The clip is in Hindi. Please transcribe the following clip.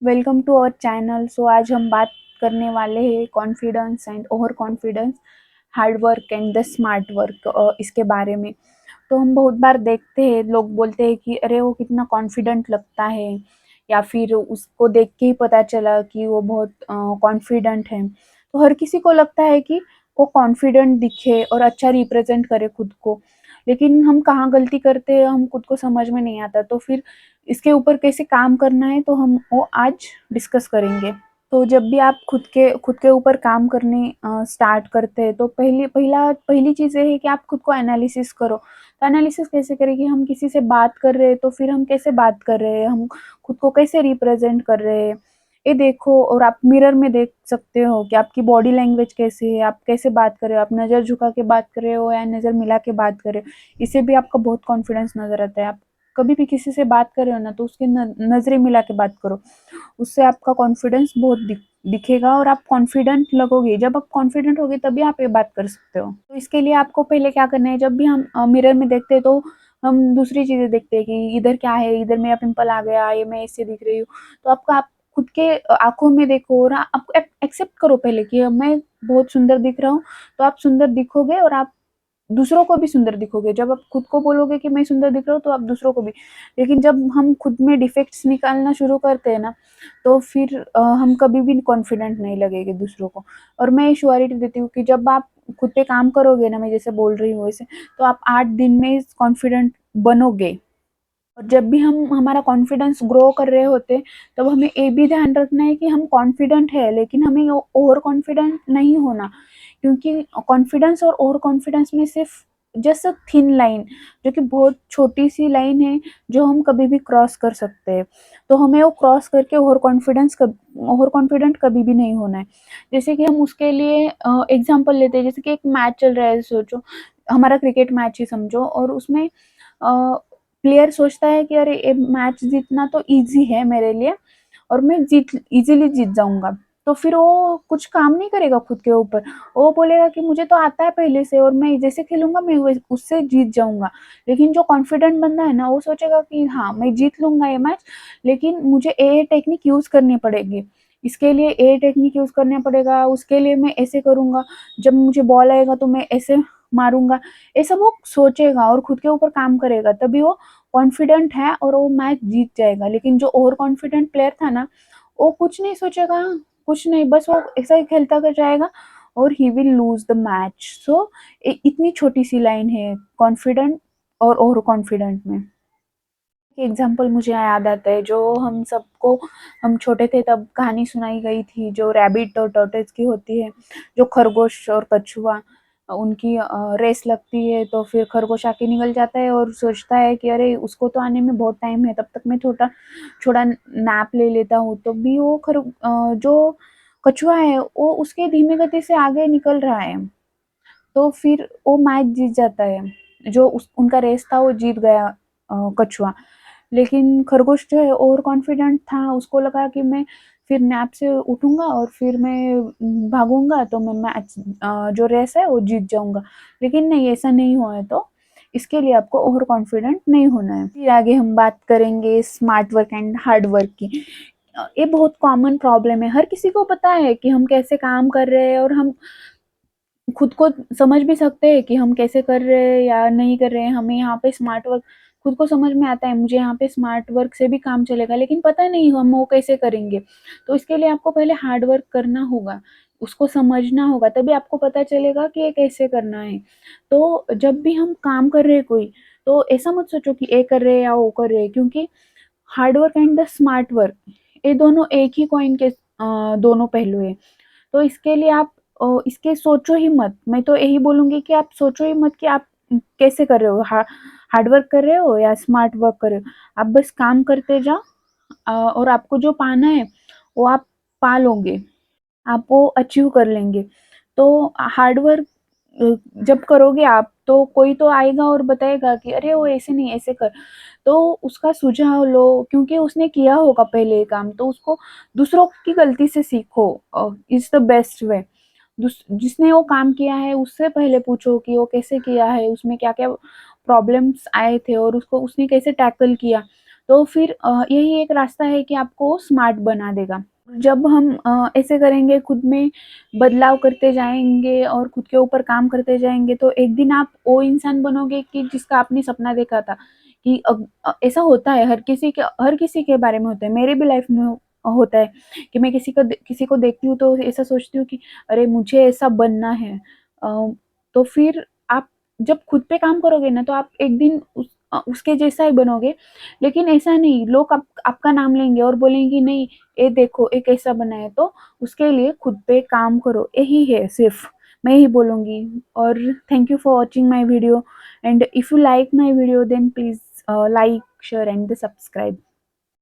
Welcome to our channel. So आज हम बात करने वाले हैं confidence and over confidence, hard work and the smart work, इसके बारे में। तो हम बहुत बार देखते हैं, लोग बोलते हैं कि अरे वो कितना कॉन्फिडेंट लगता है, या फिर उसको देख के ही पता चला कि वो बहुत कॉन्फिडेंट है। तो हर किसी को लगता है कि वो कॉन्फिडेंट दिखे और अच्छा रिप्रेजेंट करे खुद को, लेकिन हम कहाँ गलती करते हैं हम खुद को समझ में नहीं आता। तो फिर इसके ऊपर कैसे काम करना है तो हम वो आज डिस्कस करेंगे। तो जब भी आप खुद के ऊपर काम करने स्टार्ट करते हैं तो पहली चीज़ ये है कि आप खुद को एनालिसिस करो। तो एनालिसिस कैसे करें कि हम किसी से बात कर रहे हैं तो फिर हम कैसे बात कर रहे हैं, हम खुद को कैसे रिप्रेजेंट कर रहे हैं, ये देखो। और आप मिरर में देख सकते हो कि आपकी बॉडी लैंग्वेज कैसी है, आप कैसे बात कर रहे हो, आप नज़र झुका के बात कर रहे हो या नज़र मिला के बात कर रहे हो। इससे भी आपका बहुत कॉन्फिडेंस नज़र आता है। आप कभी भी किसी से बात कर रहे हो ना तो उसकी नज़रें मिला के बात करो, उससे आपका कॉन्फिडेंस बहुत दिखेगा और आप कॉन्फिडेंट लगोगे। जब आप कॉन्फिडेंट होगे तभी आप ये बात कर सकते हो। तो इसके लिए आपको पहले क्या करना है, जब भी हम मिरर में देखते हैं तो हम दूसरी चीज़ें देखते हैं कि इधर क्या है, इधर मेरा पिंपल आ गया, ये मैं ऐसे दिख रही हूँ। तो आप खुद के आंखों में देखो और आप एक्सेप्ट करो पहले कि मैं बहुत सुंदर दिख रहा हूँ। तो आप सुंदर दिखोगे और आप दूसरों को भी सुंदर दिखोगे। जब आप खुद को बोलोगे कि मैं सुंदर दिख रहा हूँ तो आप दूसरों को भी। लेकिन जब हम खुद में डिफेक्ट्स निकालना शुरू करते हैं ना तो फिर हम कभी भी कॉन्फिडेंट नहीं लगेंगे दूसरों को। और मैं श्योरिटी देती हूँ कि जब आप खुद पे काम करोगे ना, मैं जैसे बोल रही हूँ वैसे, तो आप 8 दिन में कॉन्फिडेंट बनोगे। और जब भी हम हमारा कॉन्फिडेंस ग्रो कर रहे होते तब हमें ये भी ध्यान रखना है कि हम कॉन्फिडेंट है लेकिन हमें ओवर कॉन्फिडेंट नहीं होना। क्योंकि कॉन्फिडेंस और ओवर कॉन्फिडेंस में सिर्फ जस्ट थिन लाइन, जो कि बहुत छोटी सी लाइन है, जो हम कभी भी क्रॉस कर सकते हैं। तो हमें वो क्रॉस करके ओवर कॉन्फिडेंट कभी भी नहीं होना है। जैसे कि हम उसके लिए एग्जांपल लेते हैं, जैसे कि एक मैच चल रहा है, सोचो हमारा क्रिकेट मैच ही समझो, और उसमें प्लेयर सोचता है कि अरे ये मैच जीतना तो इजी है मेरे लिए और मैं जीत इजीली जीत जाऊंगा। तो फिर वो कुछ काम नहीं करेगा खुद के ऊपर। वो बोलेगा कि मुझे तो आता है पहले से और मैं जैसे खेलूंगा मैं उससे जीत जाऊंगा। लेकिन जो कॉन्फिडेंट बंदा है ना वो सोचेगा कि हाँ मैं जीत लूंगा ये मैच, लेकिन मुझे ये टेक्निक यूज करनी पड़ेगी, इसके लिए ये टेक्निक यूज करना पड़ेगा, उसके लिए मैं ऐसे करूंगा, जब मुझे बॉल आएगा तो मैं ऐसे मारूंगा। ये सब वो सोचेगा और खुद के ऊपर काम करेगा, तभी वो कॉन्फिडेंट है और वो मैच जीत जाएगा। लेकिन जो ओवर कॉन्फिडेंट प्लेयर था ना, वो कुछ नहीं सोचेगा, कुछ नहीं, बस वो ऐसा ही खेलता कर जाएगा और he will lose the match. So इतनी छोटी सी लाइन है कॉन्फिडेंट और ओवर कॉन्फिडेंट में। एग्जाम्पल मुझे याद आता है जो हम सबको, हम छोटे थे तब कहानी सुनाई गई थी, जो रैबिट और टर्टल्स की होती है। जो खरगोश और कछुआ, उनकी रेस लगती है तो फिर खरगोश आके निकल जाता है और सोचता है कि अरे उसको तो आने में बहुत टाइम है, तब तक मैं छोटा छोटा नैप ले लेता हूँ। तो भी वो जो कछुआ है वो उसके धीमी गति से आगे निकल रहा है, तो फिर वो मैच जीत जाता है। जो उनका रेस था वो जीत गया कछुआ। लेकिन खरगोश जो है ओवर कॉन्फिडेंट था, उसको लगा कि मैं फिर नैप से उठूंगा और फिर मैं भागूंगा तो मैं मैच जो रेस है वो जीत जाऊंगा। लेकिन नहीं, ऐसा नहीं हुआ है। तो इसके लिए आपको ओवर कॉन्फिडेंट नहीं होना है। फिर आगे हम बात करेंगे smart work and hard work की। ये बहुत कॉमन प्रॉब्लम है, हर किसी को पता है कि हम कैसे काम कर रहे हैं और हम खुद को समझ भी सकते हैं कि हम कैसे कर रहे हैं या नहीं कर रहे हैं। हमें यहाँ पे स्मार्ट वर्क खुद को समझ में आता है, मुझे यहाँ पे स्मार्ट वर्क से भी काम चलेगा, लेकिन पता नहीं हम वो कैसे करेंगे। तो इसके लिए आपको पहले हार्ड वर्क करना होगा, उसको समझना होगा, तभी आपको पता चलेगा कि ये कैसे करना है। तो जब भी हम काम कर रहे हैं कोई, तो ऐसा मत सोचो कि ये कर रहे हैं या वो कर रहे हैं, क्योंकि hard work and the smart work, ये दोनों एक ही कॉइन के दोनों पहलू है। तो इसके लिए आप इसके सोचो ही मत। मैं तो यही बोलूंगी कि आप सोचो ही मत कि आप कैसे कर रहे हो, हार्ड वर्क कर रहे हो या स्मार्ट वर्क कर रहे हो। आप बस काम करते जाओ और आपको जो पाना है वो आप पा लोगे, आप वो अचीव कर लेंगे। तो हार्ड वर्क जब करोगे आप तो कोई तो आएगा और बताएगा कि अरे वो ऐसे नहीं ऐसे कर। तो उसका सुझाव लो, क्योंकि उसने किया होगा पहले ये काम, तो उसको दूसरों की गलती से सीखो, इज द बेस्ट वे। जिसने वो काम किया है उससे पहले पूछो कि वो कैसे किया है, उसमें क्या क्या प्रॉब्लम्स आए थे और उसको उसने कैसे टैकल किया। तो फिर यही एक रास्ता है कि आपको स्मार्ट बना देगा। जब हम ऐसे करेंगे, खुद में बदलाव करते जाएँगे और खुद के ऊपर काम करते जाएँगे, तो एक दिन आप वो इंसान बनोगे कि जिसका आपने सपना देखा था। कि ऐसा होता है, हर किसी के बारे में होता है। मेरे भी लाइफ में होता है कि मैं किसी को देखती हूँ तो ऐसा सोचती हूँ कि अरे मुझे ऐसा बनना है। तो फिर आप जब खुद पे काम करोगे ना, तो आप एक दिन उसके जैसा ही बनोगे। लेकिन ऐसा नहीं, लोग आपका नाम लेंगे और बोलेंगे नहीं, ये देखो एक ऐसा बना है। तो उसके लिए खुद पे काम करो, यही है सिर्फ मैं ही बोलूँगी। और thank you for watching my video, and if you like my video then please like, share and subscribe.